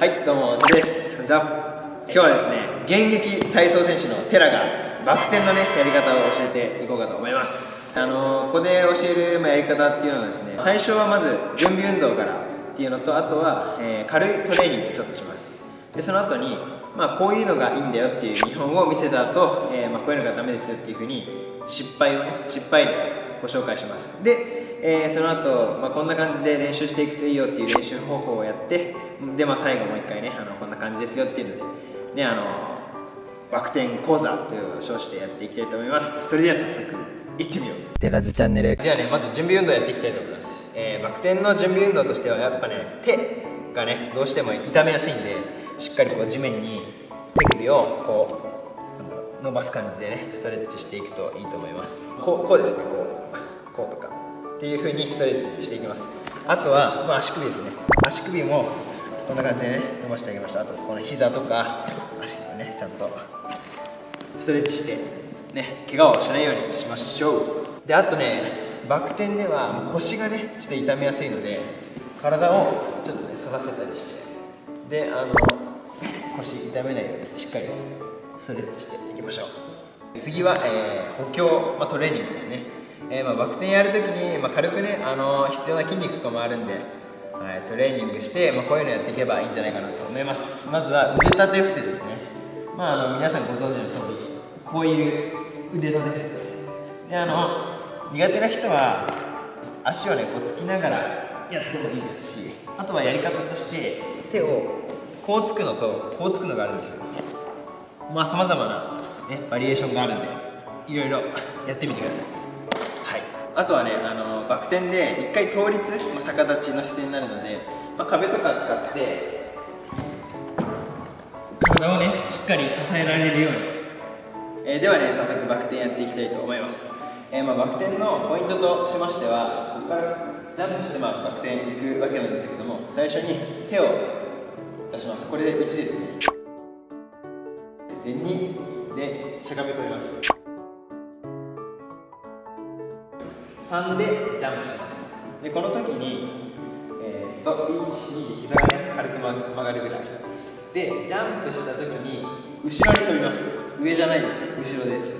はい、どうも、です。こんにちは。今日はですね、現役体操選手のテラがバク転のね、やり方を教えていこうかと思います。ここで教えるやり方っていうのはですね、最初はまず準備運動からっていうのと、あとは、軽いトレーニングをちょっとします。で、その後に、こういうのがいいんだよっていう見本を見せた後、こういうのがダメですよっていうふうに失敗例ご紹介します。で、その後、こんな感じで練習していくといいよっていう練習方法をやって、で、最後もう一回ね、こんな感じですよっていうので、ね、バク転講座という称してやっていきたいと思います。それでは早速いってみよう。テラズチャンネルではね、まず準備運動やっていきたいと思います。バク転の準備運動としてはやっぱね、手がねどうしても痛めやすいんで、しっかりこう地面に手首をこう伸ばす感じでねストレッチしていくといいと思います。こうですね、こうとかっていう風にストレッチしていきます。あとは、足首ですね。足首もこんな感じでね伸ばしてあげました。あとこの膝とか足首をねちゃんとストレッチしてね怪我をしないようにしましょう。で、あとね、バク転では腰がねちょっと痛めやすいので、体をちょっとね反らせたりして、で腰痛めないようにしっかりストレッチしていきましょう。次は、補強、トレーニングですね。バク転やるときに、軽くね必要な筋肉とかもあるんで、トレーニングして、こういうのやっていけばいいんじゃないかなと思います。まずは腕立て伏せですね。皆さんご存知の通りこういう腕立て伏せです。で、苦手な人は足をねこうつきながらやってもいいですし、あとはやり方として手をこうつくのとこうつくのがあるんですよ。さまざまな、ね、バリエーションがあるんで、いろいろやってみてください。はい、あとはねバク転で一回倒立、逆立ちの姿勢になるので、壁とか使って体をねしっかり支えられるように、ではね早速バク転やっていきたいと思います。バク転のポイントとしましては、ここからジャンプしてバク転に行くわけなんですけども、最初に手を出します。これで1ですね。で、2でしゃがみ込みます。3でジャンプします。で、この時に1、2で膝がね軽く曲がるぐらいで、ジャンプした時に後ろに飛びます。上じゃないですよ、後ろです。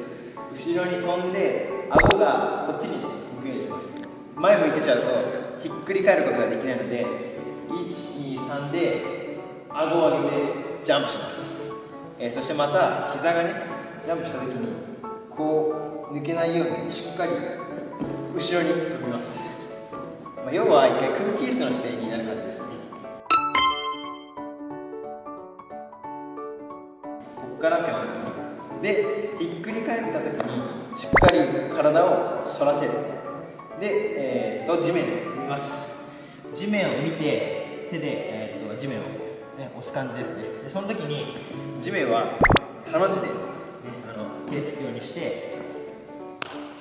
後ろに飛んで顎がこっちに、ね、向くようにします。前向いてちゃうとひっくり返ることができないので、1、2、3で顎を上げてジャンプします。そしてまた膝がねジャンプした時にこう抜けないようにしっかり後ろに飛びます。要は一回空気椅子の姿勢になる感じですね。ここからピョンで、ひっくり返った時にしっかり体を反らせる。で、地面を見ます。地面を見て手で、地面を、押す感じですね。で、その時に地面はハの字で、手つくようにして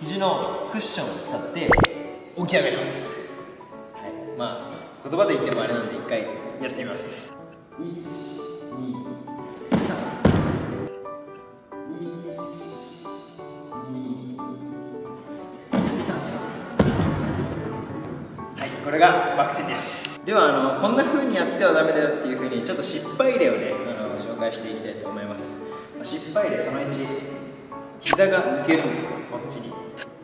肘のクッションを使って起き上がります。はい、言葉で言ってもあれなんで一回やってみます。1、2、3、1、2、3。はい、これがバク転です。ではこんな風にやってはダメだよっていう風にちょっと失敗例をね紹介していきたいと思います。失敗例その1、膝が抜けるんですよ、こっちに。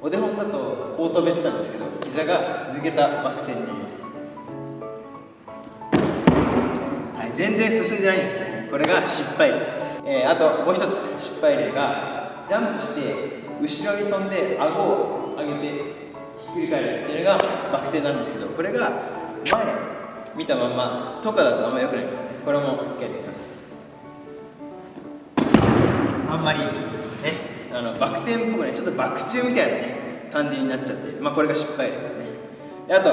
お手本だとこう飛べてたんですけど、膝が抜けたバク転になります。はい、全然進んでないんですね。これが失敗例です。あともう一つ失敗例が、ジャンプして後ろに飛んで顎を上げてひっくり返るっていうのがバク転なんですけど、これが前見たまんまとかだとあんま良くないですね。これも一回できます。あんまりねバク転っぽくね、ちょっとバク宙みたいなね感じになっちゃって、これが失敗例ですね。で、あと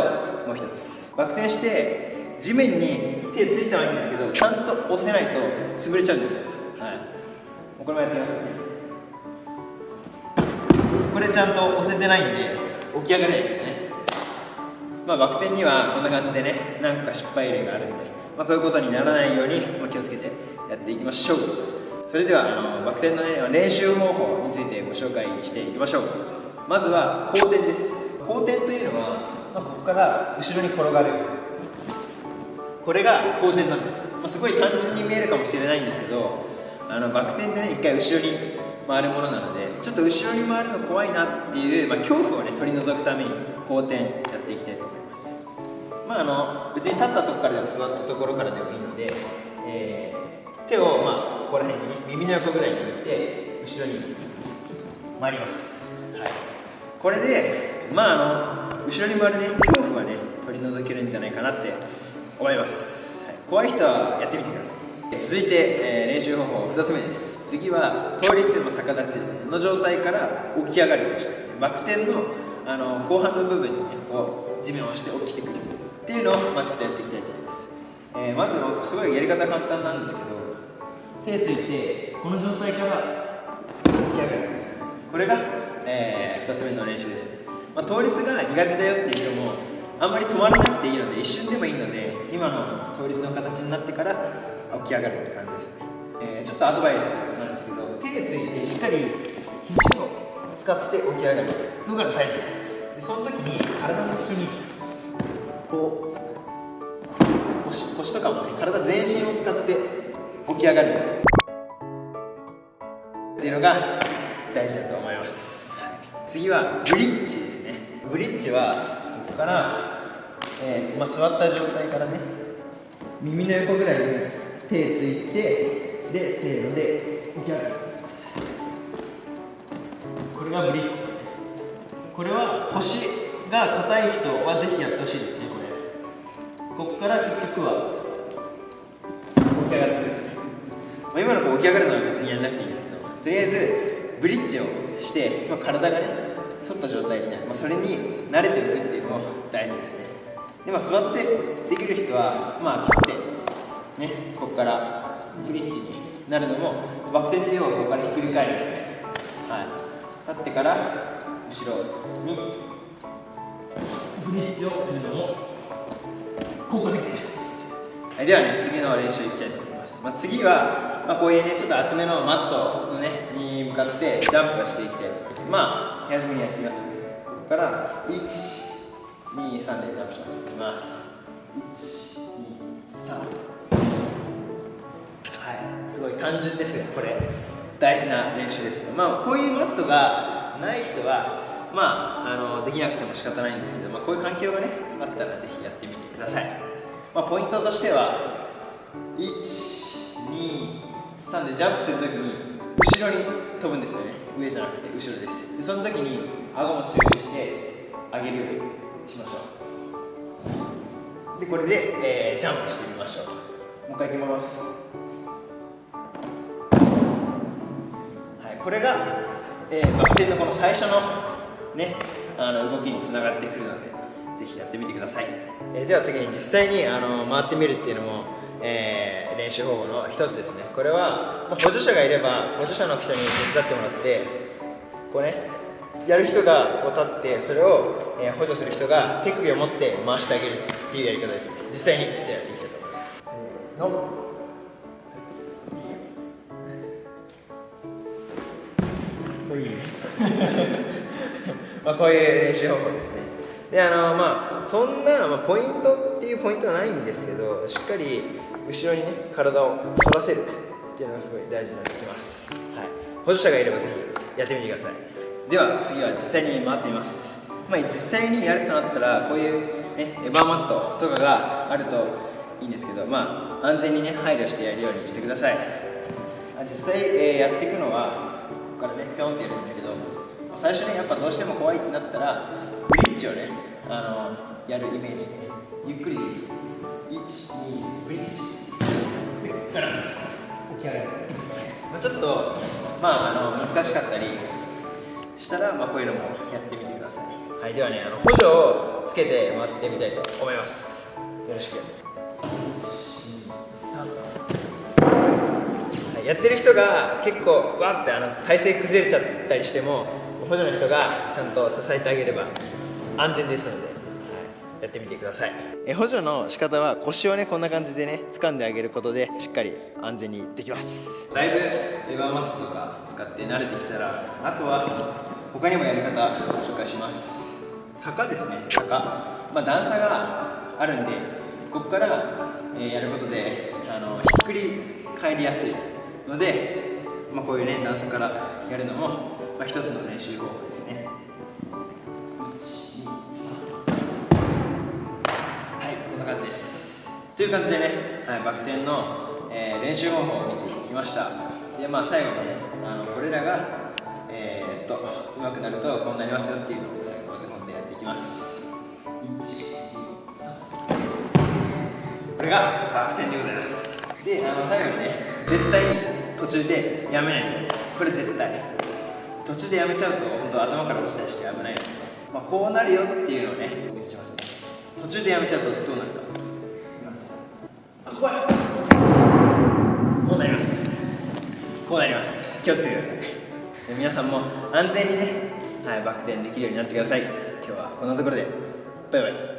もう一つ、バク転して地面に手ついたらいいんですけど、ちゃんと押せないと潰れちゃうんですよ。はい、これもやってみますね。これちゃんと押せてないんで起き上がれないんですよね。バク転にはこんな感じでねなんか失敗例があるんで、こういうことにならないように気をつけてやっていきましょう。それではバク転の、練習方法についてご紹介していきましょう。まずは後転です。後転というのは、ここから後ろに転がる。これが後転なんです。すごい単純に見えるかもしれないんですけど、バク転ってね、一回後ろに回るものなので、ちょっと後ろに回るの怖いなっていう、恐怖をね取り除くために後転やっていきたいと思います。別に立ったとこからでも座ったところからでもいいので、手をここら辺に耳の横ぐらいに置いて後ろに回ります。はい、これで後ろに回るね恐怖はね取り除けるんじゃないかなって思います。はい、怖い人はやってみてください。続いて、練習方法2つ目です。次は倒立、逆立ちですねの状態から起き上がる練習ですね。バク転の、後半の部分にねこう地面を押して起きてくるっていうのを、ちょっとやっていきたいと思います。まずすごいやり方簡単なんですけど、手ついてこの状態から起き上がる、これが、2つ目の練習ですね。倒立が苦手だよっていう人もあんまり止まらなくていいので、一瞬でもいいので今の倒立の形になってから起き上がるって感じですね。ちょっとアドバイスなんですけど、手ついてしっかり肘を使って起き上がるのが大事です。でその時に体の後ろにこう腰とかもね、体全身を使って起き上がるっていうのが大事だと思います。はい、次はブリッジですね。ブリッジはここから、座った状態からね耳の横ぐらいに手ついて、でせーので起き上がる、これがブリッジですね。これは腰が硬い人はぜひやってほしいですね。ここから結局は起き上がってくる、今の起き上がるのは別にやらなくていいんですけど、とりあえずブリッジをして、体がね反った状態になる、それに慣れておくっていうのも大事ですね。で、座ってできる人は、立ってねここからブリッジになるのも、バク転で要はここからひっくり返るので、立ってから後ろにブリッジをするのも効果的です。はい、ではね次の練習いきたいと思います。次は、こういうねちょっと厚めのマットのねに向かってジャンプをしていきたいと思います。手始めにやってみますので、ここから1、2、3でジャンプします。いきます。1、2、3。はい、すごい単純ですよ。これ大事な練習ですよ。こういうマットがない人はできなくても仕方ないんですけど、こういう環境がねあったらぜひやってみてください。ポイントとしては1、2、3でジャンプするときに後ろに飛ぶんですよね。上じゃなくて後ろです。でその時に顎も注意して上げるようにしましょう。でこれで、ジャンプしてみましょう。もう一回いきます。はい、これが、バク転のこの最初のね動きにつながってくるので、ぜひやってみてください。では次に実際に回ってみるっていうのも、練習方法の一つですね。これは、補助者がいれば補助者の人に手伝ってもらって、こうねやる人がこう立って、それを、補助する人が手首を持って回してあげるっていうやり方ですね。実際にちょっとやっていきたいと思います。せーの。こういう練習方法ですね。でそんな、ポイントっていうポイントはないんですけど、しっかり後ろにね体を反らせるっていうのがすごい大事になってきます。はい、補助者がいればぜひやってみてください。では次は実際に回ってみます。実際にやるとなったらこういう、ね、エバーマットとかがあるといいんですけど、安全にね配慮してやるようにしてください。実際、やっていくのはここからねピョンってやるんですけど、最初ねやっぱどうしても怖いってなったらブリッジをねやるイメージで、ゆっくりでいい。1、2、ブリッジでから起き上がる、ちょっと難しかったりしたら、こういうのもやってみてください。はい、ではね補助をつけて回ってみたいと思います。よろしく。やってる人が結構わって体勢崩れちゃったりしても、補助の人がちゃんと支えてあげれば安全ですので、やってみてください。補助の仕方は腰をねこんな感じでね掴んであげることでしっかり安全にできます。だいぶエバーマットとか使って慣れてきたら、あとは他にもやり方を紹介します。坂ですね。坂、段差があるんで、ここからやることでひっくり返りやすいので、こういうね段差からやるのも、一つの練習方法ですね。はい、こんな感じです。という感じでね、バク転の、練習方法を見ていきました。で、最後にねこれらが上手くなるとこうなりますよっていうのを最後まで本でやっていきます。これがバク転でございます。で、最後にね、絶対に途中でやめないでください。これ絶対途中でやめちゃうと本当頭から落ちたりして危ないので、こうなるよっていうのをねお見せしますね。途中でやめちゃうとどうなるかいきます。こうなります。こうなります。気をつけてください。皆さんも安全にね、バク転できるようになってください。今日はこんなところでバイバイ。